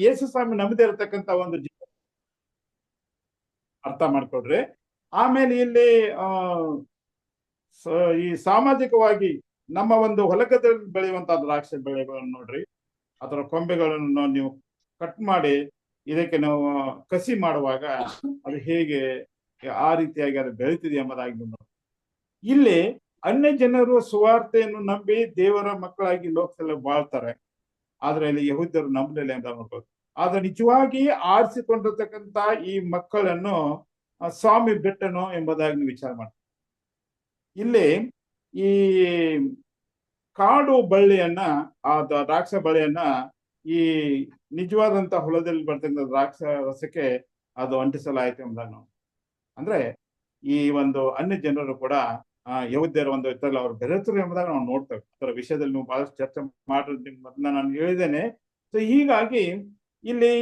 ಯೇಸು ಸ್ವಾಮಿ ನಮ್ಮದೇ ಇರತಕ್ಕಂತ ಒಂದು ಅರ್ಥ ಮಾಡ್ಕೊಡ್ರಿ. ಆಮೇಲೆ ಇಲ್ಲಿ ಈ ಸಾಮಾಜಿಕವಾಗಿ ನಮ್ಮ ಒಂದು ಹೊಲಗದಲ್ಲಿ ಬೆಳೆಯುವಂತ ದ್ರಾಕ್ಷಿ ಬೆಳೆಗಳನ್ನು ನೋಡ್ರಿ, ಅದರ ಕೊಂಬೆಗಳನ್ನು ನೀವು ಕಟ್ ಮಾಡಿ ಇದಕ್ಕೆ ನಾವು ಕಸಿ ಮಾಡುವಾಗ ಅದು ಹೇಗೆ ಆ ರೀತಿಯಾಗಿ ಅದು ಬೆಳೀತಿದೆ ಎಂಬುದಾಗಿ ನೋಡಿ. ಇಲ್ಲಿ ಅನ್ಯ ಜನರು ಸುವಾರ್ತೆಯನ್ನು ನಂಬಿ ದೇವರ ಮಕ್ಕಳಾಗಿ ಲೋಕದಲ್ಲಿ ಬಾಳ್ತಾರೆ, ಆದ್ರೆ ಇಲ್ಲಿ ಯಹೂದ್ಯರು ನಂಬಲಿಲ್ಲ ಅಂತ ನೋಡ್ಬೋದು. ಆದ್ರೆ ನಿಜವಾಗಿ ಆರಿಸಿಕೊಂಡಿರ್ತಕ್ಕಂಥ ಈ ಮಕ್ಕಳನ್ನು ಸ್ವಾಮಿ ಬಿಟ್ಟನು ಎಂಬುದಾಗಿ ನೀವು ವಿಚಾರ ಮಾಡ್ತೀವಿ. ಇಲ್ಲಿ ಈ ಕಾಡು ಬಳ್ಳಿಯನ್ನ, ಆ ದ್ರಾಕ್ಷ ಬಳ್ಳಿಯನ್ನ ಈ ನಿಜವಾದಂತ ಹೊಲದಲ್ಲಿ ಬರ್ತಕ್ಕಂಥ ದ್ರಾಕ್ಷ ರಸಕ್ಕೆ ಅದು ಅಂಟಿಸಲಾಯಿತು ಎಂಬುದಾಗಿ ನಾವು ಅಂದ್ರೆ ಈ ಒಂದು ಅನ್ಯ ಜನರು ಕೂಡ ಯಹೂದ್ಯರ ಒಂದು ಇದ್ರಲ್ಲಿ ಅವ್ರು ಬೆರೆತರು ಎಂಬುದಾಗಿ ನಾವು ನೋಡ್ತೇವೆ. ಅದರ ವಿಷಯದಲ್ಲಿ ನೀವು ಬಹಳಷ್ಟು ಚರ್ಚೆ ಮಾಡೋದ್ರ ಮೊದಲ ನಾನು ಹೇಳಿದ್ದೇನೆ. ಸೊ ಹೀಗಾಗಿ ಇಲ್ಲಿ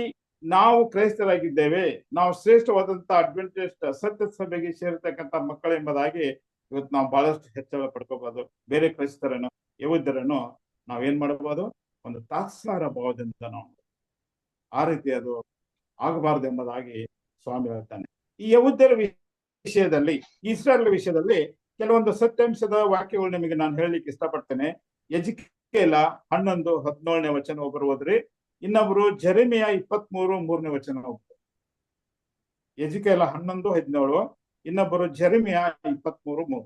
ನಾವು ಕ್ರೈಸ್ತರಾಗಿದ್ದೇವೆ, ನಾವು ಶ್ರೇಷ್ಠವಾದಂತ ಅಡ್ವೆಂಟಿಸ್ಟ್ ಸತ್ಯ ಸಭೆಗೆ ಸೇರಿರ್ತಕ್ಕಂಥ ಮಕ್ಕಳು ಎಂಬುದಾಗಿ ಇವತ್ತು ನಾವು ಬಹಳಷ್ಟು ಹೆಚ್ಚಳ ಪಡ್ಕೋಬಹುದು. ಬೇರೆ ಕ್ರೈಸ್ತರನ್ನು ಯಹೂದ್ಯರನ್ನು ನಾವೇನ್ ಮಾಡಬಹುದು, ಒಂದು ತಾತ್ಸಾರ ಭಾವದಿಂದ ನಾವು ಆ ರೀತಿ ಅದು ಆಗಬಾರದು ಎಂಬುದಾಗಿ ಸ್ವಾಮಿ ಹೇಳ್ತಾನೆ. ಈ ಯಹೂದ್ಯರ ವಿಷಯದಲ್ಲಿ, ಇಸ್ರಾಯೇಲ್ ವಿಷಯದಲ್ಲಿ ಕೆಲವೊಂದು ಸತ್ಯಾಂಶದ ವಾಕ್ಯಗಳು ನಿಮಗೆ ನಾನು ಹೇಳಲಿಕ್ಕೆ ಇಷ್ಟಪಡ್ತೇನೆ. ಎಜಿಕೇಲ 11:17 ವಚನ ಒಬ್ಬರು ಓದ್ರಿ, ಇನ್ನೊಬ್ರು ಜೆರೆಮಿಯ 23:3 ವಚನ ಹೋಗ್ತಾರೆ. ಎಜಿಕೇಲ 11:17, ಇನ್ನೊಬ್ಬರು ಜೆರೆಮಿಯ 23:3.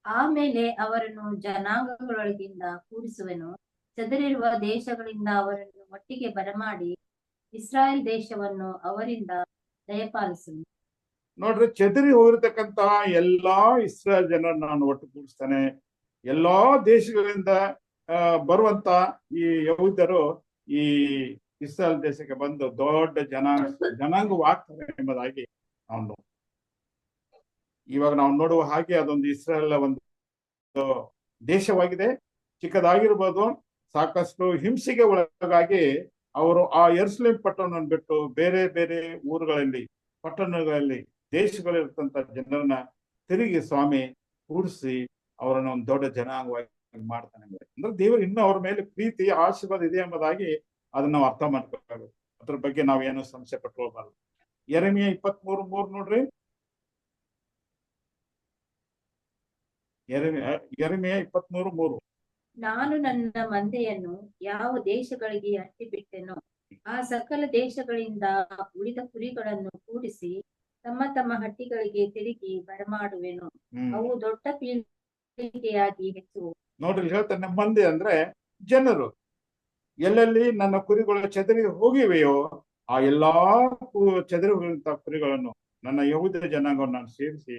ಆಮೇಲೆ ಅವರನ್ನು ಜನಾಂಗಗಳೊಳಗಿಂದ ಕೂಡಿಸುವೆನು, ಚದರಿರುವ ದೇಶಗಳಿಂದ ಅವರನ್ನು ಒಟ್ಟಿಗೆ ಬರಮಾಡಿ ಇಸ್ರಾಯೇಲ್ ದೇಶವನ್ನು ಅವರಿಂದ ದಯಪಾಲಿಸುವೆನು. ನೋಡ್ರಿ, ಚದರಿ ಹೋಗಿರ್ತಕ್ಕಂತಹ ಎಲ್ಲಾ ಇಸ್ರಾಯೇಲ್ ಜನರನ್ನು ನಾನು ಒಟ್ಟುಗೂಡಿಸ್ತಾನೆ. ಎಲ್ಲಾ ದೇಶಗಳಿಂದ ಬರುವಂತ ಈ ಯಹೂದ್ಯರು ಈ ಇಸ್ರಾಯೇಲ್ ದೇಶಕ್ಕೆ ಬಂದು ದೊಡ್ಡ ಜನಾಂಗವಾಗ್ತಾರೆ ಎಂಬುದಾಗಿ ನಾವು ಇವಾಗ ನಾವು ನೋಡುವ ಹಾಗೆ ಅದೊಂದು ಇಸ್ರಾಯೇಲ್ ಒಂದು ದೇಶವಾಗಿದೆ. ಚಿಕ್ಕದಾಗಿರ್ಬೋದು, ಸಾಕಷ್ಟು ಹಿಂಸೆಗೆ ಒಳಗಾಗಿ ಅವರು ಆ ಯೆರೂಸಲೇಮ್ ಪಟ್ಟಣವನ್ನು ಬಿಟ್ಟು ಬೇರೆ ಬೇರೆ ಊರುಗಳಲ್ಲಿ, ಪಟ್ಟಣಗಳಲ್ಲಿ, ದೇಶಗಳಿರ್ತಂತ ಜನರನ್ನ ತಿರುಗಿ ಸ್ವಾಮಿ ಕೂಡಿಸಿ ಅವರನ್ನ ಒಂದು ದೊಡ್ಡ ಜನಾಂಗವಾಗಿ ಮಾಡ್ತಾನೆ. ಅಂದ್ರೆ ದೇವರು ಇನ್ನೂ ಅವ್ರ ಮೇಲೆ ಪ್ರೀತಿ ಆಶೀರ್ವಾದ ಇದೆ ಎಂಬುದಾಗಿ ಅದನ್ನ ನಾವು ಅರ್ಥ ಮಾಡ್ಕೋಬೇಕು. ಅದ್ರ ಬಗ್ಗೆ ನಾವೇನು ಸಂಶಯ ಪಟ್ಕೊಳ್ಬಾರ್ದು. ಯೆರೆಮೀಯ 23:3 ನೋಡ್ರಿ, ಯೆರೆಮೀಯ 23:3. ನಾನು ನನ್ನ ಮಂದೆಯನ್ನು ಯಾವ ದೇಶಗಳಿಗೆ ಅಟ್ಟಿಬಿಟ್ಟೆನೋ ಆ ಸಕಲ ದೇಶಗಳಿಂದ ಉಳಿದ ಕುರಿಗಳನ್ನು ಕೂಡಿಸಿ ತಮ್ಮ ತಮ್ಮ ಹಟ್ಟಿಗಳಿಗೆ ತಿರುಗಿ ಬರಮಾಡುವೆನು, ಅವು ದೊಡ್ಡ ಪೀಳಿಗೆಯಾಗಿ ಹೆಚ್ಚುವು. ನೋಡ್ರಿ, ಹೇಳ್ತಾನೆ ಮಂದೆ ಅಂದ್ರೆ ಜನರು. ಎಲ್ಲೆಲ್ಲಿ ನನ್ನ ಕುರಿಗಳು ಚದರಿ ಹೋಗಿವೆಯೋ ಆ ಎಲ್ಲಾ ಚದರಿ ಹೋಗಿರುವಂತಹ ಕುರಿಗಳನ್ನು ನನ್ನ ಯಹೂದ ಜನಾಂಗವನ್ನು ನಾನು ಸೇರಿಸಿ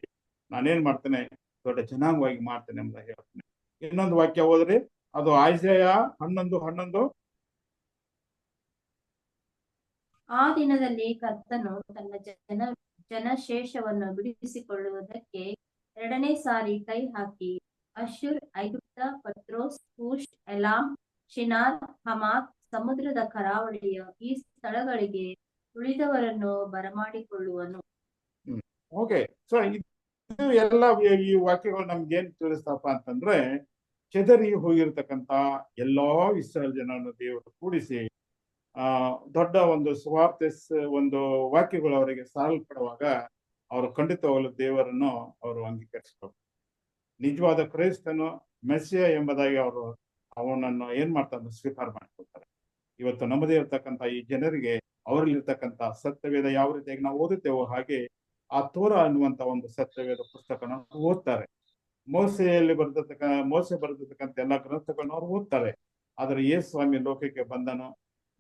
ನಾನೇನ್ ಮಾಡ್ತೇನೆ, ದೊಡ್ಡ ಜನಾಂಗವಾಗಿ ಮಾಡ್ತೇನೆ ಎಂಬ ಹೇಳ್ತೇನೆ. ಇನ್ನೊಂದು ವಾಕ್ಯ ಹೋದ್ರಿ, ಅದು ಐಸಾಯ 11:11. ಆ ದಿನದಲ್ಲಿ ಕರ್ತನು ತನ್ನ ಜನಶೇಷವನ್ನು ಬಿಡಿಸಿಕೊಳ್ಳುವುದಕ್ಕೆ ಎರಡನೇ ಸಾರಿ ಕೈ ಹಾಕಿ ಅಶ್ಶೂರ್, ಐಗುಪ್ತ, ಪತ್ರೋಸ್, ಕೂಷ್, ಎಲಾಮ್, ಶಿನಾರ್, ಹಮಾತ್, ಸಮುದ್ರದ ಕರಾವಳಿಯ ಈ ಸ್ಥಳಗಳಿಗೆ ಉಳಿದವರನ್ನು ಬರಮಾಡಿಕೊಳ್ಳುವನು. ಓಕೆ, ಸೊ ಇದು ಎಲ್ಲ ಈ ವಾಕ್ಯಗಳು ನಮ್ಗೆ ಏನ್ ತಿಳಿಸ್ತಪ್ಪ ಅಂತಂದ್ರೆ, ಚದರಿ ಹೋಗಿರ್ತಕ್ಕಂತ ಎಲ್ಲಾ ಇಸ್ರಾಯೇಲ್ ಜನರನ್ನು ದೇವರು ಕೂಡಿಸಿ ದೊಡ್ಡ ಒಂದು ಸುವಾರ್ತೆ ಒಂದು ವಾಕ್ಯಗಳು ಅವರಿಗೆ ಸಾರಲ್ಪಡುವಾಗ ಅವರು ಖಂಡಿತವಾಗಲು ದೇವರನ್ನು ಅವರು ಅಂಗೀಕರಿಸಬೇಕು. ನಿಜವಾದ ಕ್ರೈಸ್ತನು ಮೆಸ್ಸಿಯ ಎಂಬುದಾಗಿ ಅವರು ಅವನನ್ನು ಏನ್ ಮಾಡ್ತಾರೆ, ಸ್ವೀಕಾರ ಮಾಡ್ಕೊಳ್ತಾರೆ. ಇವತ್ತು ನಮ್ಮದೇ ಇರ್ತಕ್ಕಂಥ ಈ ಜನರಿಗೆ ಅವರಲ್ಲಿರ್ತಕ್ಕಂಥ ಸತ್ಯವೇದ ಯಾವ ರೀತಿಯಾಗಿ ನಾವು ಓದುತ್ತೇವೋ ಹಾಗೆ ಆ ತೋರ ಅನ್ನುವಂತ ಒಂದು ಸತ್ಯವೇದ ಪುಸ್ತಕನ ಓದ್ತಾರೆ. ಮೋಸೆ ಬರೆದಿರ್ತಕ್ಕಂಥ ಎಲ್ಲಾ ಗ್ರಂಥಗಳನ್ನು ಅವ್ರು ಓದ್ತಾರೆ. ಆದ್ರೆ ಯೇಸು ಸ್ವಾಮಿ ಲೋಕಕ್ಕೆ ಬಂದನು,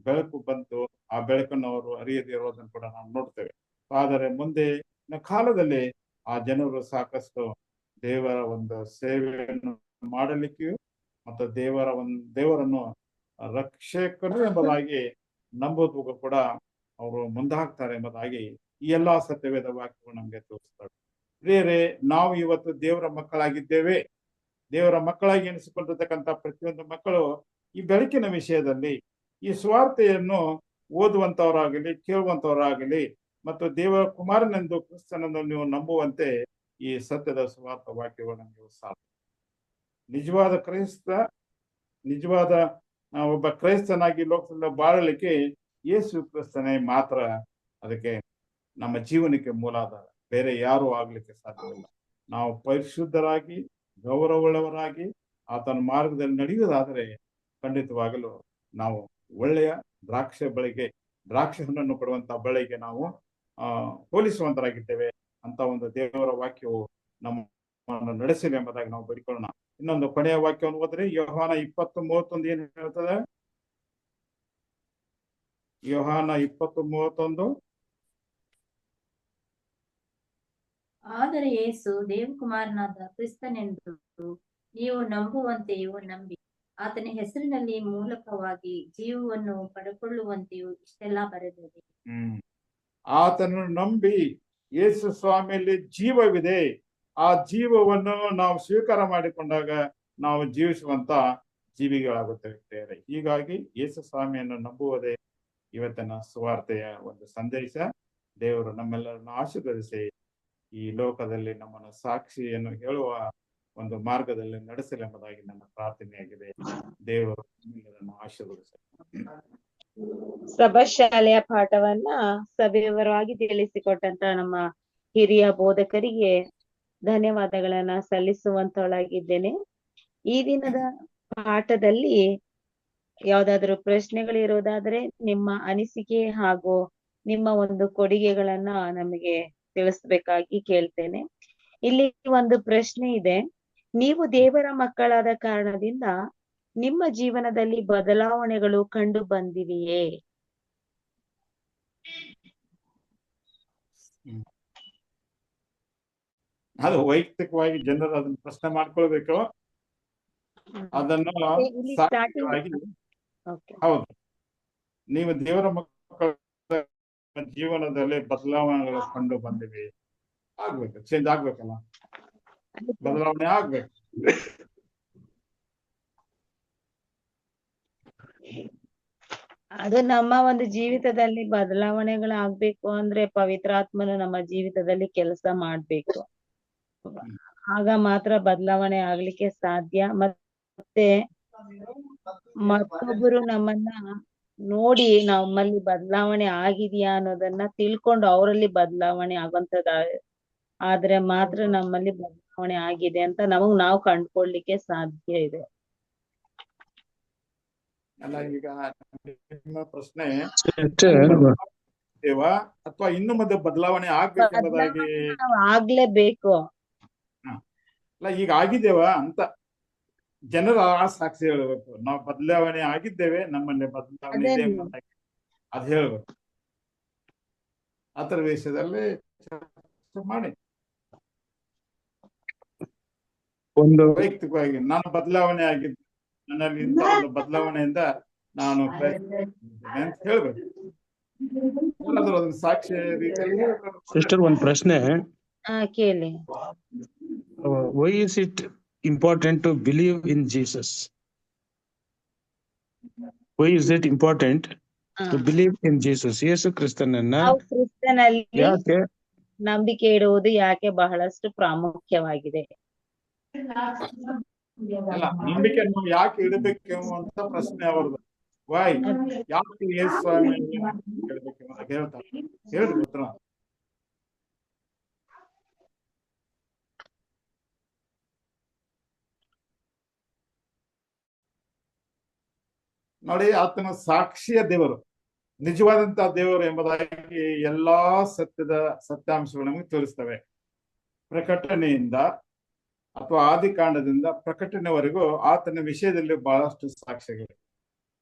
ಬೆಳಕು ಬಂತು, ಆ ಬೆಳಕನ್ನು ಅವರು ಅರಿಯದೇ ಇರೋದನ್ನು ಕೂಡ ನಾವು ನೋಡ್ತೇವೆ. ಆದರೆ ಮುಂದಿನ ಕಾಲದಲ್ಲಿ ಆ ಜನರು ಸಾಕಷ್ಟು ದೇವರ ಒಂದು ಸೇವೆಯನ್ನು ಮಾಡಲಿಕ್ಕೆ ಮತ್ತು ದೇವರನ್ನು ರಕ್ಷಕರು ಎಂಬುದಾಗಿ ನಂಬುವುದು ಕೂಡ ಅವರು ಮುಂದಾಗ್ತಾರೆ ಎಂಬುದಾಗಿ ಈ ಎಲ್ಲಾ ಸತ್ಯವೇದ ವಾಕ್ಯಗಳು ನಮ್ಗೆ ತೋರಿಸ್ತವೆ. ಪ್ರಿಯರೇ, ನಾವು ಇವತ್ತು ದೇವರ ಮಕ್ಕಳಾಗಿದ್ದೇವೆ. ದೇವರ ಮಕ್ಕಳಾಗಿ ಎನಿಸಿಕೊಂಡಿರ್ತಕ್ಕಂಥ ಪ್ರತಿಯೊಂದು ಮಕ್ಕಳು ಈ ಬೆಳಕಿನ ವಿಷಯದಲ್ಲಿ ಈ ಸ್ವಾರ್ಥೆಯನ್ನು ಓದುವಂತವರಾಗಲಿ, ಕೇಳುವಂತವರಾಗಲಿ ಮತ್ತು ದೇವರ ಕುಮಾರನೆಂದು ಕ್ರಿಸ್ತನನ್ನು ನೀವು ನಂಬುವಂತೆ ಈ ಸತ್ಯದ ಸ್ವಾರ್ಥ ವಾಕ್ಯಗಳು ನಮಗೆ ಸಾಕು. ನಿಜವಾದ ಒಬ್ಬ ಕ್ರೈಸ್ತನಾಗಿ ಲೋಕದಲ್ಲಿ ಬಾಳಲಿಕ್ಕೆ ಯೇಸು ಕ್ರಿಸ್ತನೇ ಮಾತ್ರ ಅದಕ್ಕೆ ನಮ್ಮ ಜೀವನಕ್ಕೆ ಮೂಲಾಧಾರ. ಬೇರೆ ಯಾರು ಆಗ್ಲಿಕ್ಕೆ ಸಾಧ್ಯವಿಲ್ಲ. ನಾವು ಪರಿಶುದ್ಧರಾಗಿ ಗೌರವವುಳ್ಳವರಾಗಿ ಆತನ ಮಾರ್ಗದಲ್ಲಿ ನಡೆಯುವುದಾದರೆ ಖಂಡಿತವಾಗಲು ನಾವು ಒಳ್ಳೆಯ ದ್ರಾಕ್ಷಿ ಹಣ್ಣನ್ನು ಕೊಡುವಂತಹ ಬಳ್ಳಿಗೆ ನಾವು ಹೋಲಿಸುವಂತರಾಗಿದ್ದೇವೆ ಅಂತ ಒಂದು ದೇವರ ವಾಕ್ಯವು ನಮ್ಮನ್ನು ನಡೆಸಲಿ ಎಂಬುದಾಗಿ ನಾವು ಬೇಡಿಕೊಳ್ಳೋಣ. ಇನ್ನೊಂದು ಕೊನೆಯ ವಾಕ್ಯವನ್ನು ಓದ್ರೆ ಯೋಹಾನ 20:31 ಏನ್ ಹೇಳ್ತದೆ? ಯೋಹಾನ 20:31. ಆದರೆ ಯೇಸು ದೇವಕುಮಾರನಾದ ಕ್ರಿಸ್ತನೆಂದು ನೀವು ನಂಬುವಂತೆಯೂ ನಂಬಿ ಆತನ ಹೆಸರಿನಲ್ಲಿ ಮೂಲಕವಾಗಿ ಜೀವವನ್ನು ಪಡೆದುಕೊಳ್ಳುವಂತೆಯೂ ಇಷ್ಟೆಲ್ಲ ಬರೆದಿದೆ. ಆತನನ್ನು ನಂಬಿ ಯೇಸು ಸ್ವಾಮಿಯಲ್ಲಿ ಜೀವವಿದೆ. ಆ ಜೀವವನ್ನು ನಾವು ಸ್ವೀಕಾರ ಮಾಡಿಕೊಂಡಾಗ ನಾವು ಜೀವಿಸುವಂತ ಜೀವಿಗಳಾಗುತ್ತೇವೆ. ಹೀಗಾಗಿ ಯೇಸು ಸ್ವಾಮಿಯನ್ನು ನಂಬುವುದೇ ಇವತ್ತಿನ ಸುವಾರ್ತೆಯ ಒಂದು ಸಂದೇಶ. ದೇವರು ನಮ್ಮೆಲ್ಲರನ್ನು ಆಶೀರ್ವದಿಸಿ ಈ ಲೋಕದಲ್ಲಿ ನಮ್ಮನ್ನು ಸಾಕ್ಷಿಯನ್ನು ಹೇಳುವ ಒಂದು ಮಾರ್ಗದಲ್ಲಿ ನಡೆಸಲೆಂಬುದಾಗಿ ನನ್ನ ಪ್ರಾರ್ಥನೆಯಾಗಿದೆ. ದೇವರು ನಿಮ್ಮೆಲ್ಲರನ್ನು ಆಶೀರ್ವದಿಸಲಿ. ಸಭಾಶಾಲೆಯ ಪಾಠವನ್ನ ಸವಿವರವಾಗಿ ತಿಳಿಸಿಕೊಟ್ಟಂತ ನಮ್ಮ ಹಿರಿಯ ಬೋಧಕರಿಗೆ ಧನ್ಯವಾದಗಳನ್ನ ಸಲ್ಲಿಸುವಂತವಳಾಗಿದ್ದೇನೆ. ಈ ದಿನದ ಪಾಠದಲ್ಲಿ ಯಾವ್ದಾದ್ರು ಪ್ರಶ್ನೆಗಳಿರೋದಾದ್ರೆ ನಿಮ್ಮ ಅನಿಸಿಕೆ ಹಾಗೂ ನಿಮ್ಮ ಒಂದು ಕೊಡುಗೆಗಳನ್ನ ನಮಗೆ ತಿಳಿಸ್ಬೇಕಾಗಿ ಕೇಳ್ತೇನೆ. ಇಲ್ಲಿ ಒಂದು ಪ್ರಶ್ನೆ ಇದೆ. ನೀವು ದೇವರ ಮಕ್ಕಳಾದ ಕಾರಣದಿಂದ ನಿಮ್ಮ ಜೀವನದಲ್ಲಿ ಬದಲಾವಣೆಗಳು ಕಂಡು ಬಂದಿವೆಯೇ? ಅದು ವೈಯಕ್ತಿಕವಾಗಿ ಜನರು ಅದನ್ನ ಪ್ರಶ್ನೆ ಮಾಡ್ಕೊಳ್ಬೇಕು. ಅದನ್ನು ಹೌದು, ನೀವು ದೇವರ ಮಕ್ಕಳ ಜೀವನದಲ್ಲಿ ಬದಲಾವಣೆಗಳು ಕಂಡು ಬಂದಿವೆ. ಆಗ್ಬೇಕು, ಚೇಂಜ್ ಆಗ್ಬೇಕಲ್ಲ, ಬದಲಾವಣೆ ಆಗ್ಬೇಕು. ಅದು ನಮ್ಮ ಒಂದು ಜೀವಿತದಲ್ಲಿ ಬದಲಾವಣೆಗಳಾಗ್ಬೇಕು ಅಂದ್ರೆ ಪವಿತ್ರಾತ್ಮನು ನಮ್ಮ ಜೀವಿತದಲ್ಲಿ ಕೆಲಸ ಮಾಡ್ಬೇಕು. ಆಗ ಮಾತ್ರ ಬದಲಾವಣೆ ಆಗ್ಲಿಕ್ಕೆ ಸಾಧ್ಯ. ಮತ್ತೆ ಮತ್ತೊಬ್ಬರು ನಮ್ಮನ್ನ ನೋಡಿ ನಮ್ಮಲ್ಲಿ ಬದಲಾವಣೆ ಆಗಿದೆಯಾ ಅನ್ನೋದನ್ನ ತಿಳ್ಕೊಂಡು ಅವರಲ್ಲಿ ಬದಲಾವಣೆ ಆಗುವಂತದ ಆದ್ರೆ ಮಾತ್ರ ನಮ್ಮಲ್ಲಿ ಬದಲಾವಣೆ ಆಗಿದೆ ಅಂತ ನಾವು ಕಂಡ್ಕೊಳ್ಲಿಕ್ಕೆ ಸಾಧ್ಯ ಇದೆ. ಅಲ್ಲ, ಈಗ ನಿಮ್ಮ ಪ್ರಶ್ನೆ ಅಥವಾ ಇನ್ನು ಮುಂದೆ ಬದಲಾವಣೆ ಆಗ್ಬೇಕೆಂಬುದಾಗಿ ಆಗ್ಲೇಬೇಕು. ಅಲ್ಲ, ಈಗ ಆಗಿದ್ದೇವಾ ಅಂತ ಜನರ ಆ ಸಾಕ್ಷಿ ಹೇಳ್ಬೇಕು. ನಾವು ಬದಲಾವಣೆ ಆಗಿದ್ದೇವೆ, ನಮ್ಮಲ್ಲಿ ಬದಲಾವಣೆ ಇದೆ ಎಂಬುದಾಗಿ ಅದ್ ಹೇಳ್ಬೇಕು. ಆತರ ವಿಷಯದಲ್ಲಿ ಮಾಡಿ ಒಂದು ವೈಯಕ್ತಿಕವಾಗಿ ನಾನು ಬದಲಾವಣೆ ಆಗಿದ್ದೆ, ನನ್ನಲ್ಲಿ ಇಂಥ ಒಂದು ಬದಲಾವಣೆಯಿಂದ ನಾನು ಅಂತ ಹೇಳ್ಬೇಕು. ಅದನ್ನ ಸಾಕ್ಷಿ ರೀತಿಯಲ್ಲಿ ಸಿಸ್ಟರ್, ಒಂದು ಪ್ರಶ್ನೆ ಕೇಳಿ. Why is it important to believe in Jesus? Why is it important to believe in Jesus? ಯೇಸು ಕ್ರಿಸ್ತನನ್ನ ಕ್ರಿಸ್ತನಲ್ಲಿ ನಂಬಿಕೆ ಇಡುವುದು ಯಾಕೆ ಬಹಳಷ್ಟು ಪ್ರಾಮುಖ್ಯವಾಗಿದೆ? ಅಲ್ಲ, ನಂಬಿಕೆ ನಾವು ಯಾಕೆ ಇಡಬೇಕು ಅಂತ ಪ್ರಶ್ನೆ ಅವ್ರದ್ದು. ವೈ, ಯಾಕೆ ಯೇಸು ಸ್ವಾಮಿ ಹೇಳ್ಬೇಕು ಅಂತ ಹೇಳ್ತಾರೆ. ಹೇಳ್ರಿ ಉತ್ತರ. ನೋಡಿ, ಆತನ ಸಾಕ್ಷಿಯ ದೇವರು, ನಿಜವಾದಂತಹ ದೇವರು ಎಂಬುದಾಗಿ ಎಲ್ಲಾ ಸತ್ಯಾಂಶಗಳು ನಮಗೆ ತೋರಿಸ್ತವೆ. ಪ್ರಕಟಣೆಯಿಂದ ಅಥವಾ ಆದಿಕಾಂಡದಿಂದ ಪ್ರಕಟಣೆವರೆಗೂ ಆತನ ವಿಷಯದಲ್ಲಿ ಬಹಳಷ್ಟು ಸಾಕ್ಷ್ಯಗಳಿವೆ.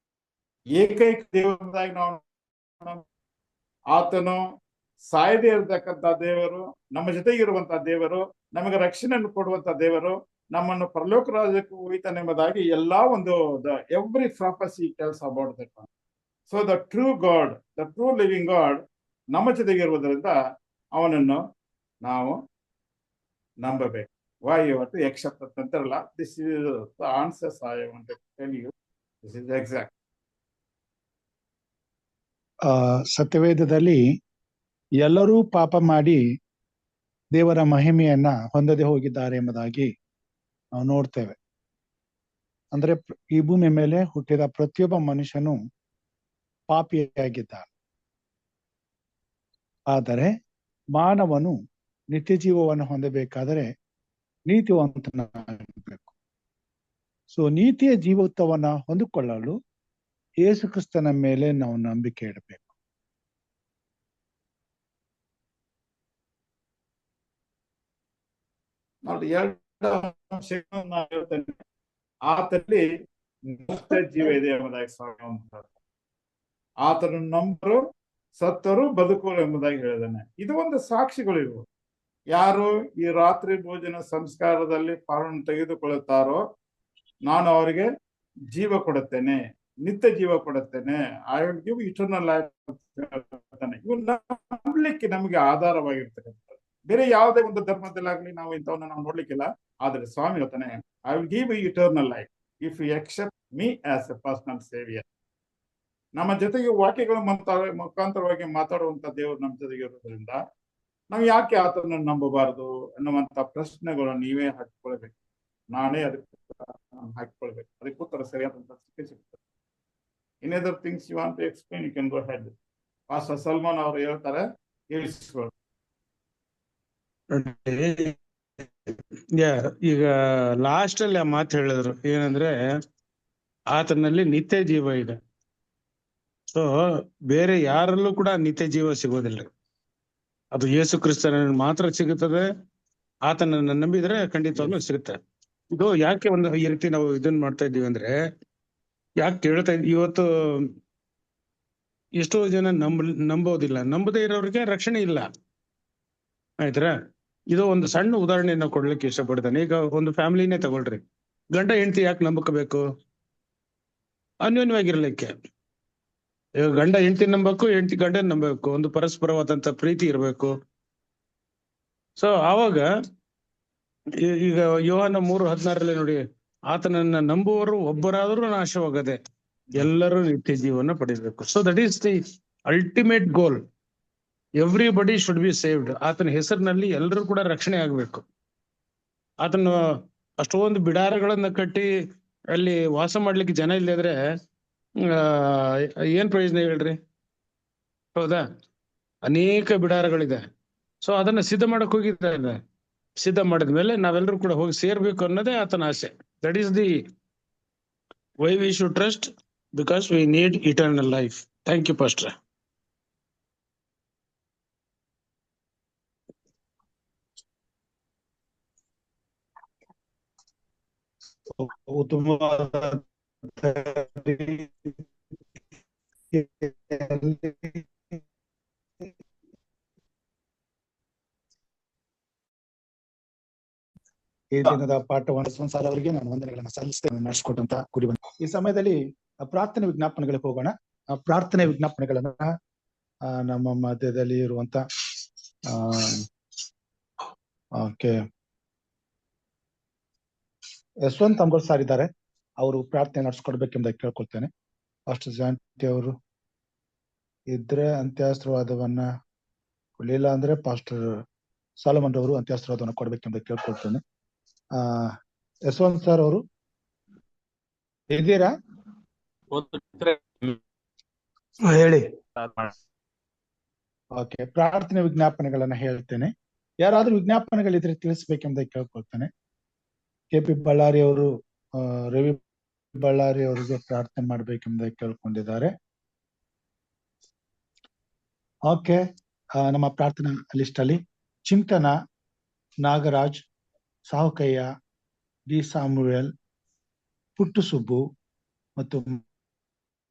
ಏಕೈಕ ದೇವರದಾಗಿ ನಾವು ಆತನು ಸಾಯದೇ ಇರತಕ್ಕಂತ ದೇವರು, ನಮ್ಮ ಜೊತೆಗಿರುವಂತಹ ದೇವರು, ನಮಗೆ ರಕ್ಷಣೆಯನ್ನು ಕೊಡುವಂತ ದೇವರು, ನಮ್ಮನ್ನು ಪರಲೋಕ ರಾಜ್ಯಕ್ಕೆ ಹೋಯ್ತಾನೆಂಬುದಾಗಿ ಎಲ್ಲಾ ಒಂದು every prophecy tells about that one. So the true god, the true living god ನಮ್ಮ ಜೊತೆಗಿರುವುದರಿಂದ ಅವನನ್ನು ನಾವು ನಂಬಬೇಕು. Why you want to accept ಅಂತಾರಲ್ಲ, this is the answers I want to tell you. This is exact. ಸತ್ಯವೇದದಲ್ಲಿ ಎಲ್ಲರೂ ಪಾಪ ಮಾಡಿ ದೇವರ ಮಹಿಮೆಯನ್ನ ಹೊಂದದೆ ಹೋಗಿದ್ದಾರೆ ಎಂಬುದಾಗಿ ನಾವು ನೋಡ್ತೇವೆ. ಅಂದ್ರೆ ಈ ಭೂಮಿ ಮೇಲೆ ಹುಟ್ಟಿದ ಪ್ರತಿಯೊಬ್ಬ ಮನುಷ್ಯನು ಪಾಪಿಯಾಗಿದ್ದಾನೆ. ಆದರೆ ಮಾನವನು ನಿತ್ಯ ಜೀವವನ್ನು ಹೊಂದಬೇಕಾದರೆ ನೀತಿವಂತನಾಗಬೇಕು. ಸೊ ನೀತಿಯ ಜೀವಿತವನ್ನ ಹೊಂದಿಕೊಳ್ಳಲು ಯೇಸು ಕ್ರಿಸ್ತನ ಮೇಲೆ ನಾವು ನಂಬಿಕೆ ಇಡಬೇಕು. ನೋಡಿ, ಎರಡು ಅಂಶಗಳನ್ನು ನಾನು ಹೇಳ್ತೇನೆ. ಆತನಲ್ಲಿ ನಿತ್ಯ ಜೀವ ಇದೆ ಎಂಬುದಾಗಿ ಆತನು ನಂಬರು ಸತ್ತರು ಬದುಕರು ಎಂಬುದಾಗಿ ಹೇಳಿದಾನೆ. ಇದು ಒಂದು ಸಾಕ್ಷಿಗಳು. ಇವು ಯಾರು ಈ ರಾತ್ರಿ ಭೋಜನ ಸಂಸ್ಕಾರದಲ್ಲಿ ಪಾಲನ್ನು ತೆಗೆದುಕೊಳ್ಳುತ್ತಾರೋ ನಾನು ಅವರಿಗೆ ಜೀವ ಕೊಡುತ್ತೇನೆ, ನಿತ್ಯ ಜೀವ ಕೊಡುತ್ತೇನೆ. I will give eternal life. ಇವು ನಂಬಲಿಕ್ಕೆ ನಮಗೆ ಆಧಾರವಾಗಿರ್ತಕ್ಕಂಥದ್ದು. ಬೇರೆ ಯಾವುದೇ ಒಂದು ಧರ್ಮದಲ್ಲಾಗ್ಲಿ ನಾವು ಇಂಥವನ್ನ ನಾವು ನೋಡ್ಲಿಕ್ಕಿಲ್ಲ. ಆದ್ರೆ ಸ್ವಾಮಿ ಹೇಳ್ತಾನೆ, I will give you eternal life if you accept me as a personal saviour. ನಮ್ಮ ಜೊತೆಗೆ ವಾಕ್ಯಗಳ ಮುಖಾಂತರವಾಗಿ ಮಾತಾಡುವಂತ ದೇವರು ನಮ್ಮ ಜೊತೆಗೆ ಇರೋದ್ರಿಂದ ನಾವು ಯಾಕೆ ಆತನನ್ನು ನಂಬಬಾರದು ಅನ್ನುವಂತ ಪ್ರಶ್ನೆಗಳು ನೀವೇ ಹಾಕಿಕೊಳ್ಬೇಕು. ನಾನೇ ಅದಕ್ಕೆ ಹಾಕಿಕೊಳ್ಬೇಕು. ಅದಕ್ಕೆ ಉತ್ತರ ಸರಿಯಾದಂತ ಸಿಗ್ತದೆ. In other things you want to explain, you can go ahead. Pastor Salman ಅವರು ಹೇಳ್ತಾರೆ, ಹೇಳಿಸ್ಕೊಳ್ಳಿ. ಈಗ ಲಾಸ್ಟ್ ಅಲ್ಲಿ ಆ ಮಾತು ಹೇಳಿದ್ರು ಏನಂದ್ರೆ ಆತನಲ್ಲಿ ನಿತ್ಯ ಜೀವ ಇದೆ. ಸೊ ಬೇರೆ ಯಾರಲ್ಲೂ ಕೂಡ ನಿತ್ಯ ಜೀವ ಸಿಗೋದಿಲ್ಲ. ಅದು ಯೇಸು ಕ್ರಿಸ್ತನ ಮಾತ್ರ ಸಿಗುತ್ತದೆ. ಆತನನ್ನ ನಂಬಿದ್ರೆ ಖಂಡಿತವಾಗ್ಲೂ ಸಿಗುತ್ತೆ. ಇದು ಯಾಕೆ ಒಂದು ಈ ರೀತಿ ನಾವು ಇದನ್ನ ಮಾಡ್ತಾ ಇದ್ದೀವಿ ಅಂದ್ರೆ, ಯಾಕೆ ಕೇಳ್ತಾ ಇದ್ದೀವಿ, ಇವತ್ತು ಎಷ್ಟೋ ಜನ ನಂಬೋದಿಲ್ಲ. ನಂಬದೇ ಇರೋರಿಗೆ ರಕ್ಷಣೆ ಇಲ್ಲ. ಆಯ್ತರ, ಇದು ಒಂದು ಸಣ್ಣ ಉದಾಹರಣೆಯನ್ನ ಕೊಡ್ಲಿಕ್ಕೆ ಇಷ್ಟಪಡ್ತಾನೆ. ಈಗ ಒಂದು ಫ್ಯಾಮಿಲಿನೇ ತಗೊಳ್ರಿ. ಗಂಡ ಹೆಂಡತಿ ಯಾಕೆ ನಂಬಕಬೇಕು? ಅನ್ಯೋನ್ಯವಾಗಿರ್ಲಿಕ್ಕೆ. ಈಗ ಗಂಡ ಹೆಂಡತಿ ನಂಬಬೇಕು, ಹೆಂಡತಿ ಗಂಡನ ನಂಬಬೇಕು. ಒಂದು ಪರಸ್ಪರವಾದಂತ ಪ್ರೀತಿ ಇರಬೇಕು. ಸೊ ಆವಾಗ ಈಗ ಯೋಹಾನ 3:16 ನೋಡಿ, ಆತನನ್ನ ನಂಬುವವರು ಒಬ್ಬರಾದರೂ ನಾಶವಾಗದೆ ಎಲ್ಲರೂ ನಿತ್ಯ ಜೀವನ ಪಡಿಬೇಕು. So that is the ultimate goal. Everybody should be saved. ಆತನ ಹೆಸರಿನಲ್ಲಿ ಎಲ್ಲರೂ ಕೂಡ ರಕ್ಷಣೆ ಆಗ್ಬೇಕು. ಆತನ ಅಷ್ಟೊಂದು ಬಿಡಾರಗಳನ್ನ ಕಟ್ಟಿ ಅಲ್ಲಿ ವಾಸ ಮಾಡ್ಲಿಕ್ಕೆ ಜನ ಇಲ್ಲದ್ರೆ ಏನ್ ಪ್ರಯೋಜನ ಹೇಳ್ರಿ? ಹೌದಾ? ಅನೇಕ ಬಿಡಾರಗಳಿದೆ. ಸೊ ಅದನ್ನ ಸಿದ್ಧ ಮಾಡಕ್ ಹೋಗಿದ್ದಾರೆ. ಸಿದ್ಧ ಮಾಡಿದ್ಮೇಲೆ ನಾವೆಲ್ಲರೂ ಕೂಡ ಹೋಗಿ ಸೇರ್ಬೇಕು ಅನ್ನೋದೇ ಆತನ ಆಸೆ. That is the why we should trust, because we need eternal life. Thank you pastor. ಉತ್ತಮವಾದ ಈ ದಿನದ ಪಾಠವನ್ನು ಸಂಸಾರ ಅವರಿಗೆ ನಾನು ವಂದನೆಗಳನ್ನು ಸಲ್ಲಿಸ್ತೇನೆ, ನಡೆಸಿಕೊಟ್ಟಂತ ಗುರಿ. ಈ ಸಮಯದಲ್ಲಿ ಪ್ರಾರ್ಥನೆ ವಿಜ್ಞಾಪನೆಗಳಿಗೆ ಹೋಗೋಣ. ಪ್ರಾರ್ಥನೆ ವಿಜ್ಞಾಪನೆಗಳನ್ನ ನಮ್ಮ ಮಧ್ಯದಲ್ಲಿ ಇರುವಂತ ಯಶವಂತ್ ಅಂಬರ್ ಸಾರ್ ಇದ್ದಾರೆ. ಅವರು ಪ್ರಾರ್ಥನೆ ನಡೆಸ್ಕೊಡ್ಬೇಕೆಂಬುದಾಗಿ ಕೇಳ್ಕೊಳ್ತೇನೆ. ಪಾಸ್ಟರ್ ಜಾಂಟಿ ಅವರು ಇದ್ರೆ ಅಂತ್ಯಾಸ್ತ್ರವಾದವನ್ನ ಕೊಡ್ಲಿಲ್ಲ ಅಂದ್ರೆ ಪಾಸ್ಟರ್ ಸಾಲಮನ್ ಅವರು ಅಂತ್ಯಾಸ್ತ್ರವಾದವನ್ನ ಕೊಡ್ಬೇಕೆಂಬುದಾಗಿ ಕೇಳ್ಕೊಳ್ತೇನೆ. ಯಶವಂತ್ ಸರ್ ಅವರು ಇದ್ದೀರಾ? ಹೇಳಿ. ಓಕೆ, ಪ್ರಾರ್ಥನೆ ವಿಜ್ಞಾಪನೆಗಳನ್ನ ಹೇಳ್ತೇನೆ. ಯಾರಾದ್ರೂ ವಿಜ್ಞಾಪನೆಗಳಿದ್ರೆ ತಿಳಿಸ್ಬೇಕೆಂಬುದಾಗಿ ಕೇಳ್ಕೊಳ್ತೇನೆ. KP ಬಳ್ಳಾರಿ ಅವರು ರವಿ ಬಳ್ಳಾರಿ ಅವರಿಗೆ ಪ್ರಾರ್ಥನೆ ಮಾಡ್ಬೇಕೆಂಬುದಾಗಿ ಕೇಳ್ಕೊಂಡಿದ್ದಾರೆ. ಓಕೆ, ನಮ್ಮ ಪ್ರಾರ್ಥನಾ ಲಿಸ್ಟ್ ಅಲ್ಲಿ ಚಿಂತನ, ನಾಗರಾಜ್, ಸಾಹುಕಯ್ಯ, ಡಿ ಸಾಮುವೆಲ್, ಪುಟ್ಟು ಸುಬ್ಬು ಮತ್ತು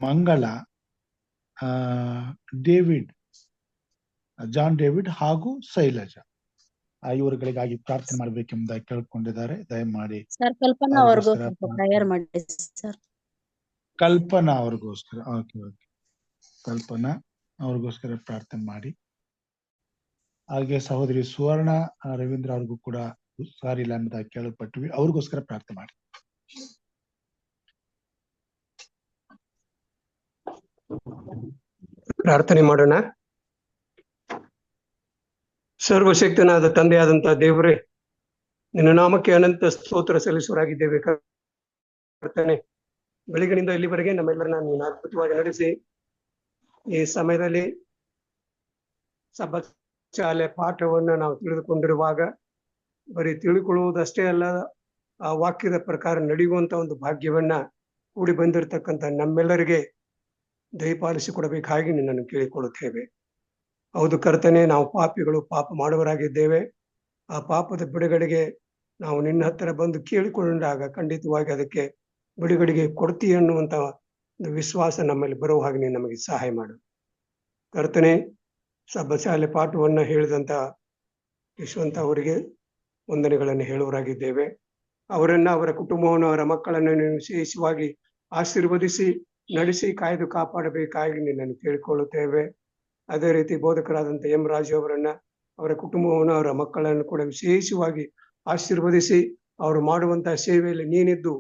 ಮಂಗಳ, ಡೇವಿಡ್, ಜಾನ್ ಡೇವಿಡ್ ಹಾಗೂ ಶೈಲಜಾ ಇವರುಗಳಿಗಾಗಿ ಪ್ರಾರ್ಥನೆ ಮಾಡ್ಬೇಕೆಂಬುದಾಗಿ ಕೇಳ್ಕೊಂಡಿದ್ದಾರೆ. ದಯಮಾಡಿ ಸರ್ ಕಲ್ಪನಾ ಅವ್ರಿಗೋಸ್ಕರ ಪ್ರೇಯರ್ ಮಾಡಿ ಸರ್. ಕಲ್ಪನಾ ಅವ್ರಿಗೋಸ್ಕರ, ಓಕೆ ಓಕೆ, ಕಲ್ಪನಾ ಅವ್ರಿಗೋಸ್ಕರ ಪ್ರಾರ್ಥನೆ ಮಾಡಿ. ಹಾಗೆ ಸಹೋದರಿ ಸುವರ್ಣ ರವೀಂದ್ರ ಅವ್ರಿಗೂ ಕೂಡ ಸಾರಿಲ್ಲ ಅನ್ನೋದಾಗಿ ಕೇಳಲ್ಪಟ್ವಿ, ಅವ್ರಿಗೋಸ್ಕರ ಪ್ರಾರ್ಥನೆ ಮಾಡಿ. ಪ್ರಾರ್ಥನೆ ಮಾಡೋಣ. ಸರ್ವಶಕ್ತನಾದ ತಂದೆಯಾದಂತಹ ದೇವರೇ, ನಿನ್ನ ನಾಮಕ್ಕೆ ಅನಂತ ಸ್ತೋತ್ರ ಸಲ್ಲಿಸುವರಾಗಿದ್ದೇವೆ ಕರ್ತನೇ. ಬೆಳಗಿನಿಂದ ಇಲ್ಲಿವರೆಗೆ ನಮ್ಮೆಲ್ಲರನ್ನ ನೀನು ಅದ್ಭುತವಾಗಿ ನಡೆಸಿ ಈ ಸಮಯದಲ್ಲಿ ಸಬ್ಬತ್ ಶಾಲೆ ಪಾಠವನ್ನು ನಾವು ತಿಳಿದುಕೊಂಡಿರುವಾಗ ಬರೀ ತಿಳ್ಕೊಳ್ಳುವುದಷ್ಟೇ ಅಲ್ಲ, ಆ ವಾಕ್ಯದ ಪ್ರಕಾರ ನಡೆಯುವಂತ ಒಂದು ಭಾಗ್ಯವನ್ನ ಕೂಡಿ ಬಂದಿರತಕ್ಕಂಥ ನಮ್ಮೆಲ್ಲರಿಗೆ ದಯಪಾಲಿಸಿಕೊಡಬೇಕಾಗಿ ನಿನ್ನನ್ನು ಕೇಳಿಕೊಳ್ಳುತ್ತೇವೆ. ಹೌದು ಕರ್ತನೆ, ನಾವು ಪಾಪಿಗಳು, ಪಾಪ ಮಾಡುವರಾಗಿದ್ದೇವೆ. ಆ ಪಾಪದ ಬಿಡುಗಡೆಗೆ ನಾವು ನಿನ್ನ ಹತ್ತಿರ ಬಂದು ಕೇಳಿಕೊಂಡಾಗ ಖಂಡಿತವಾಗಿ ಅದಕ್ಕೆ ಬಿಡುಗಡೆಗೆ ಕೊಡ್ತೀಯ ಅನ್ನುವಂತ ಒಂದು ವಿಶ್ವಾಸ ನಮ್ಮಲ್ಲಿ ಬರುವ ಹಾಗೆ ನೀನು ನಮಗೆ ಸಹಾಯ ಮಾಡು. ಕರ್ತನೆ, ಸಬ್ಬಶಾಲೆ ಪಾಠವನ್ನ ಹೇಳಿದಂತ ಯಶವಂತ ಅವರಿಗೆ ವಂದನೆಗಳನ್ನು ಹೇಳುವರಾಗಿದ್ದೇವೆ. ಅವರನ್ನ, ಅವರ ಕುಟುಂಬವನ್ನು, ಅವರ ಮಕ್ಕಳನ್ನು ನೀನು ವಿಶೇಷವಾಗಿ ಆಶೀರ್ವದಿಸಿ ನಡೆಸಿ ಕಾಯ್ದು ಕಾಪಾಡಬೇಕಾಗಿ ನಿನ್ನನ್ನು ಕೇಳಿಕೊಳ್ಳುತ್ತೇವೆ. ಅದೇ ರೀತಿ ಬೋಧಕರಾದಂಥ ಎಂ ರಾಜು ಅವರನ್ನ, ಅವರ ಕುಟುಂಬವನ್ನು, ಅವರ ಮಕ್ಕಳನ್ನು ಕೂಡ ವಿಶೇಷವಾಗಿ ಆಶೀರ್ವದಿಸಿ ಅವರು ಮಾಡುವಂತಹ ಸೇವೆಯಲ್ಲಿ ನೀನಿದ್ದು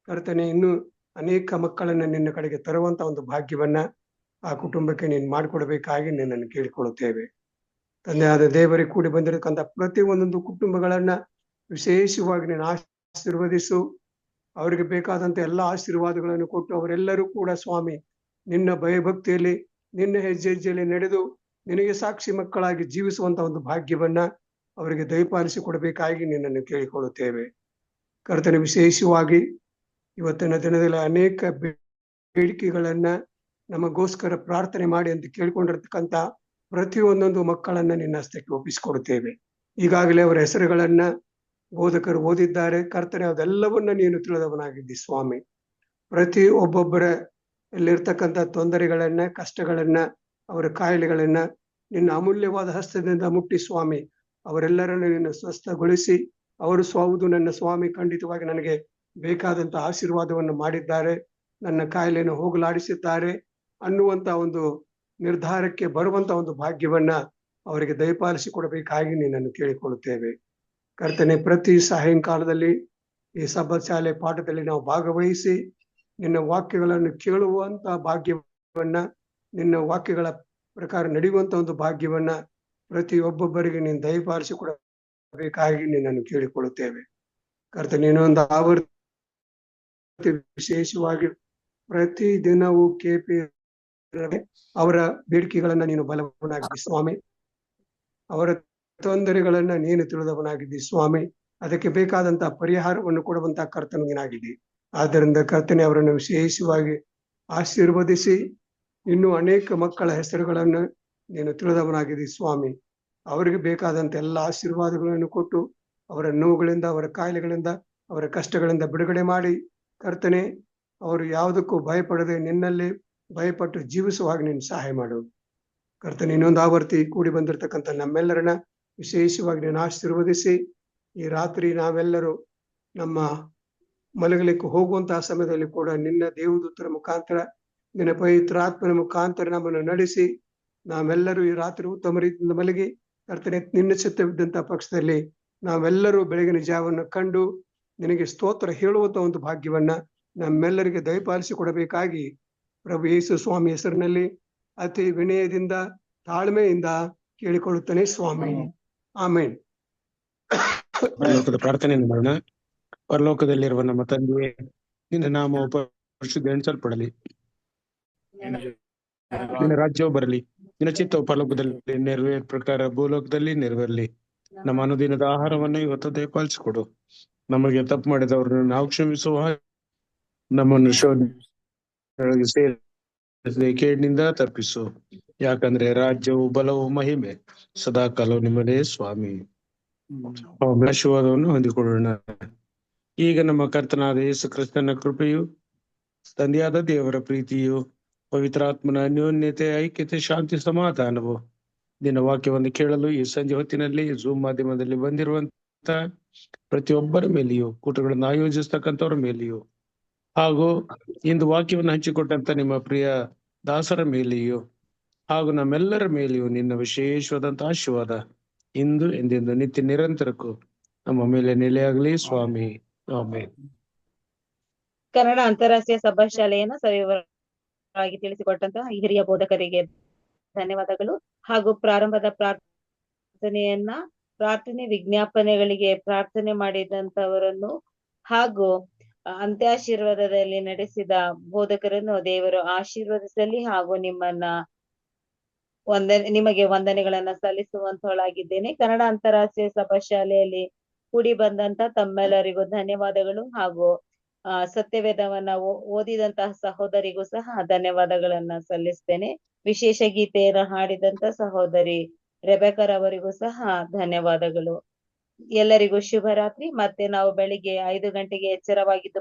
ಕರ್ತನೆ ಇನ್ನೂ ಅನೇಕ ಮಕ್ಕಳನ್ನ ನಿನ್ನ ಕಡೆಗೆ ತರುವಂತ ಒಂದು ಭಾಗ್ಯವನ್ನ ಆ ಕುಟುಂಬಕ್ಕೆ ನೀನು ಮಾಡಿಕೊಡ್ಬೇಕಾಗಿ ನಿನ್ನನ್ನು ಕೇಳಿಕೊಳ್ಳುತ್ತೇವೆ. ತಂದೆಯಾದ ದೇವರಿಗೆ ಕೂಡಿ ಬಂದಿರತಕ್ಕಂಥ ಪ್ರತಿ ಒಂದೊಂದು ಕುಟುಂಬಗಳನ್ನ ವಿಶೇಷವಾಗಿ ನೀನು ಆಶೀರ್ವದಿಸು. ಅವರಿಗೆ ಬೇಕಾದಂತ ಎಲ್ಲ ಆಶೀರ್ವಾದಗಳನ್ನು ಕೊಟ್ಟು ಅವರೆಲ್ಲರೂ ಕೂಡ ಸ್ವಾಮಿ ನಿನ್ನ ಭಯಭಕ್ತಿಯಲ್ಲಿ, ನಿನ್ನ ಹೆಜ್ಜೆ ಹೆಜ್ಜೆಯಲ್ಲಿ ನಡೆದು ನಿನಗೆ ಸಾಕ್ಷಿ ಮಕ್ಕಳಾಗಿ ಜೀವಿಸುವಂತ ಒಂದು ಭಾಗ್ಯವನ್ನ ಅವರಿಗೆ ದಯಪಾಲಿಸಿ ಕೊಡಬೇಕಾಗಿ ನಿನ್ನನ್ನು ಕೇಳಿಕೊಳ್ಳುತ್ತೇವೆ. ಕರ್ತನೆ, ವಿಶೇಷವಾಗಿ ಇವತ್ತಿನ ದಿನದಲ್ಲಿ ಅನೇಕ ಬೇಡಿಕೆಗಳನ್ನ ನಮಗೋಸ್ಕರ ಪ್ರಾರ್ಥನೆ ಮಾಡಿ ಅಂತ ಕೇಳಿಕೊಂಡಿರ್ತಕ್ಕಂಥ ಪ್ರತಿಯೊಂದೊಂದು ಮಕ್ಕಳನ್ನ ನಿನ್ನ ಹಸ್ತಕ್ಕೆ ಒಪ್ಪಿಸಿಕೊಡುತ್ತೇವೆ. ಈಗಾಗಲೇ ಅವರ ಹೆಸರುಗಳನ್ನ ಬೋಧಕರು ಓದಿದ್ದಾರೆ. ಕರ್ತನೆ, ಅದೆಲ್ಲವನ್ನ ನೀನು ತಿಳಿದವನಾಗಿದ್ದಿ ಸ್ವಾಮಿ. ಪ್ರತಿ ಒಬ್ಬೊಬ್ಬರ ಇಲ್ಲಿರ್ತಕ್ಕಂಥ ತೊಂದರೆಗಳನ್ನ, ಕಷ್ಟಗಳನ್ನ, ಅವರ ಕಾಯಿಲೆಗಳನ್ನ ನಿನ್ನ ಅಮೂಲ್ಯವಾದ ಹಸ್ತದಿಂದ ಮುಟ್ಟಿ ಸ್ವಾಮಿ ಅವರೆಲ್ಲರನ್ನು ನಿನ್ನ ಸ್ವಸ್ಥಗೊಳಿಸಿ ಅವರು ಹೌದು ನನ್ನ ಸ್ವಾಮಿ, ಖಂಡಿತವಾಗಿ ನನಗೆ ಬೇಕಾದಂತ ಆಶೀರ್ವಾದವನ್ನು ಮಾಡಿದ್ದಾರೆ, ನನ್ನ ಕಾಯಿಲೆಯನ್ನು ಹೋಗಲಾಡಿಸಿದ್ದಾರೆ ಅನ್ನುವಂತ ಒಂದು ನಿರ್ಧಾರಕ್ಕೆ ಬರುವಂತ ಒಂದು ಭಾಗ್ಯವನ್ನ ಅವರಿಗೆ ದಯಪಾಲಿಸಿ ಕೊಡಬೇಕಾಗಿ ನಿನ್ನನ್ನು ಕೇಳಿಕೊಳ್ಳುತ್ತೇವೆ. ಕರ್ತನೆ, ಪ್ರತಿ ಸಾಯಂಕಾಲದಲ್ಲಿ ಈ ಸಬ್ಬತ್ ಶಾಲೆ ಪಾಠದಲ್ಲಿ ನಾವು ಭಾಗವಹಿಸಿ ನಿನ್ನ ವಾಕ್ಯಗಳನ್ನು ಕೇಳುವಂತ ಭಾಗ್ಯವನ್ನ, ನಿನ್ನ ವಾಕ್ಯಗಳ ಪ್ರಕಾರ ನಡೆಯುವಂತ ಒಂದು ಭಾಗ್ಯವನ್ನ ಪ್ರತಿ ಒಬ್ಬೊಬ್ಬರಿಗೆ ನೀನು ದಯಪಾಲಿಸಿ ಕೊಡಬೇಕಾಗಿ ನಿನ್ನನ್ನು ಕೇಳಿಕೊಳ್ಳುತ್ತೇವೆ. ಕರ್ತನೆ, ಇನ್ನೊಂದು ಆವರ್ತಿ ವಿಶೇಷವಾಗಿ ಪ್ರತಿ ದಿನವೂ ಕೆಪಿ ಅವರ ಬೇಡಿಕೆಗಳನ್ನ ನೀನು ಬಲವನಾಗಿದ್ದಿ ಸ್ವಾಮಿ, ಅವರ ತೊಂದರೆಗಳನ್ನ ನೀನು ತಿಳಿದವನಾಗಿದ್ದಿ ಸ್ವಾಮಿ, ಅದಕ್ಕೆ ಬೇಕಾದಂತಹ ಪರಿಹಾರವನ್ನು ಕೊಡುವಂತಹ ಕರ್ತನು ನೀನಾಗಿದ್ದಿ. ಆದ್ದರಿಂದ ಕರ್ತನೆ, ಅವರನ್ನು ವಿಶೇಷವಾಗಿ ಆಶೀರ್ವದಿಸಿ ಇನ್ನೂ ಅನೇಕ ಮಕ್ಕಳ ಹೆಸರುಗಳನ್ನು ನೀನು ತಿಳಿದವನಾಗಿದ್ದಿ ಸ್ವಾಮಿ. ಅವರಿಗೆ ಬೇಕಾದಂತ ಎಲ್ಲ ಆಶೀರ್ವಾದಗಳನ್ನು ಕೊಟ್ಟು ಅವರ ನೋವುಗಳಿಂದ, ಅವರ ಕಾಯಿಲೆಗಳಿಂದ, ಅವರ ಕಷ್ಟಗಳಿಂದ ಬಿಡುಗಡೆ ಮಾಡಿ ಕರ್ತನೆ, ಅವರು ಯಾವುದಕ್ಕೂ ಭಯಪಡದೆ ನಿನ್ನಲ್ಲಿ ಭಯಪಟ್ಟು ಜೀವಿಸುವಾಗ ನೀನು ಸಹಾಯ ಮಾಡು. ಕರ್ತನೆ, ಇನ್ನೊಂದು ಆವರ್ತಿ ಕೂಡಿ ಬಂದಿರತಕ್ಕಂಥ ನಮ್ಮೆಲ್ಲರನ್ನ ವಿಶೇಷವಾಗಿ ನೀನು ಆಶೀರ್ವದಿಸಿ ಈ ರಾತ್ರಿ ನಾವೆಲ್ಲರೂ ನಮ್ಮ ಮಲಗಲಿಕ್ಕೆ ಹೋಗುವಂತಹ ಸಮಯದಲ್ಲಿ ಕೂಡ ನಿನ್ನ ದೇವದೂತರ ಮುಖಾಂತರ, ನಿನ್ನ ಪವಿತ್ರಾತ್ಮನ ಮುಖಾಂತರ ನಮ್ಮನ್ನು ನಡೆಸಿ ನಾವೆಲ್ಲರೂ ಈ ರಾತ್ರಿ ಉತ್ತಮ ರೀತಿಯಿಂದ ಮಲಗಿ ಕರ್ತನೆ, ನಿನ್ನ ಚಿತ್ತವಿದ್ದಂತಹ ಪಕ್ಷದಲ್ಲಿ ನಾವೆಲ್ಲರೂ ಬೆಳಗಿನ ಜಾವವನ್ನು ಕಂಡು ನಿನಗೆ ಸ್ತೋತ್ರ ಹೇಳುವಂತ ಒಂದು ಭಾಗ್ಯವನ್ನ ನಮ್ಮೆಲ್ಲರಿಗೆ ದಯಪಾಲಿಸಿ ಕೊಡಬೇಕಾಗಿ ಪ್ರಭು ಯೇಸು ಸ್ವಾಮಿ ಹೆಸರಿನಲ್ಲಿ ಅತಿ ವಿನಯದಿಂದ ತಾಳ್ಮೆಯಿಂದ ಕೇಳಿಕೊಳ್ಳುತ್ತಾನೆ ಸ್ವಾಮಿ. ಆಮೇನ್. ಪರಲೋಕದ ಪ್ರಾರ್ಥನೆಯನ್ನು ಮಾಡೋಣ. ಪರಲೋಕದಲ್ಲಿರುವ ನಮ್ಮ ತಂದೆಯೇ, ನಿನ್ನ ನಾಮವು ಪರಿಶುದ್ಧ ಎಣಿಸಲ್ಪಡಲಿ, ನಿನ್ನ ರಾಜ್ಯವು ಬರಲಿ, ನಿನ್ನ ಚಿತ್ತವು ಪರಲೋಕದಲ್ಲಿ ನೆರವೇರ ಪ್ರಕಾರ ಭೂಲೋಕದಲ್ಲಿ ನೆರವೇರಲಿ. ನಮ್ಮ ಅನುದಿನದ ಆಹಾರವನ್ನು ಇವತ್ತು ದಯಪಾಲಿಸಿಕೊಡು. ನಮಗೆ ತಪ್ಪು ಮಾಡಿದವರನ್ನು ನಾವು ಕ್ಷಮಿಸುವ, ನಮ್ಮನ್ನು ಶೋಧನೆಯೊಳಗೆ ಸೇರಿಸದೆ ಕೇಡಿನಿಂದ ತಪ್ಪಿಸು. ಯಾಕಂದ್ರೆ ರಾಜ್ಯವು, ಬಲವು, ಮಹಿಮೆ ಸದಾ ಕಾಲವು ನಿಮ್ಮದೇ ಸ್ವಾಮಿ. ಆಶೀರ್ವಾದವನ್ನು ಹೊಂದಿಕೊಳ್ಳೋಣ. ಈಗ ನಮ್ಮ ಕರ್ತನಾದ ಯೇಸು ಕ್ರಿಸ್ತನ ಕೃಪೆಯು, ತಂದೆಯಾದ ದೇವರ ಪ್ರೀತಿಯು, ಪವಿತ್ರಾತ್ಮನ ಅನ್ಯೋನ್ಯತೆ, ಐಕ್ಯತೆ, ಶಾಂತಿ, ಸಮಾಧಾನವು ನಿನ್ನ ವಾಕ್ಯವನ್ನು ಕೇಳಲು ಈ ಸಂಜೆ ಹೊತ್ತಿನಲ್ಲಿ ಝೂಮ್ ಮಾಧ್ಯಮದಲ್ಲಿ ಬಂದಿರುವಂತ ಪ್ರತಿಯೊಬ್ಬರ ಮೇಲೆಯೂ, ಕೂಟಗಳನ್ನು ಆಯೋಜಿಸ್ತಕ್ಕಂಥವ್ರ ಮೇಲೆಯೂ, ಹಾಗೂ ಇಂದು ವಾಕ್ಯವನ್ನು ಹಂಚಿಕೊಟ್ಟಂತ ನಿಮ್ಮ ಪ್ರಿಯ ದಾಸರ ಮೇಲೆಯೂ, ಹಾಗೂ ನಮ್ಮೆಲ್ಲರ ಮೇಲೆಯೂ ನಿನ್ನ ವಿಶೇಷವಾದಂತ ಆಶೀರ್ವಾದ ಇಂದು ಎಂದೆಂದು ನಿತ್ಯ ನಿರಂತರಕ್ಕೂ ನಮ್ಮ ಮೇಲೆ ನೆಲೆಯಾಗಲಿ ಸ್ವಾಮಿ. ಆಮೆನ್. ಕನ್ನಡ ಅಂತಾರಾಷ್ಟ್ರೀಯ ಸಭಾ ಶಾಲೆಯನ್ನು ಸವಿವರವಾಗಿ ತಿಳಿಸಿಕೊಟ್ಟಂತಹ ಹಿರಿಯ ಬೋಧಕರಿಗೆ ಧನ್ಯವಾದಗಳು. ಹಾಗೂ ಪ್ರಾರಂಭದ ಪ್ರಾರ್ಥನೆ ವಿಜ್ಞಾಪನೆಗಳಿಗೆ ಪ್ರಾರ್ಥನೆ ಮಾಡಿದಂತವರನ್ನು ಹಾಗೂ ಅಂತ್ಯಾಶೀರ್ವಾದದಲ್ಲಿ ನಡೆಸಿದ ಬೋಧಕರನ್ನು ದೇವರು ಆಶೀರ್ವದಿಸಲಿ ಹಾಗೂ ನಿಮ್ಮನ್ನ ನಿಮಗೆ ವಂದನೆಗಳನ್ನ ಸಲ್ಲಿಸುವಂತವಳಾಗಿದ್ದೇನೆ. ಕನ್ನಡ ಅಂತಾರಾಷ್ಟ್ರೀಯ ಸಭಾ ಶಾಲೆಯಲ್ಲಿ ಕೂಡಿ ಬಂದಂತ ತಮ್ಮೆಲ್ಲರಿಗೂ ಧನ್ಯವಾದಗಳು ಹಾಗೂ ಸತ್ಯವೇದವನ್ನ ಓದಿದಂತಹ ಸಹೋದರಿಗೂ ಸಹ ಧನ್ಯವಾದಗಳನ್ನ ಸಲ್ಲಿಸ್ತೇನೆ. ವಿಶೇಷ ಗೀತೆಯನ್ನು ಹಾಡಿದಂತ ಸಹೋದರಿ ರೆಬೆಕರ್ ಅವರಿಗೂ ಸಹ ಧನ್ಯವಾದಗಳು. ಎಲ್ಲರಿಗೂ ಶುಭರಾತ್ರಿ. ಮತ್ತೆ ನಾವು ಬೆಳಿಗ್ಗೆ 5 ಗಂಟೆಗೆ ಎಚ್ಚರವಾಗಿದ್ದು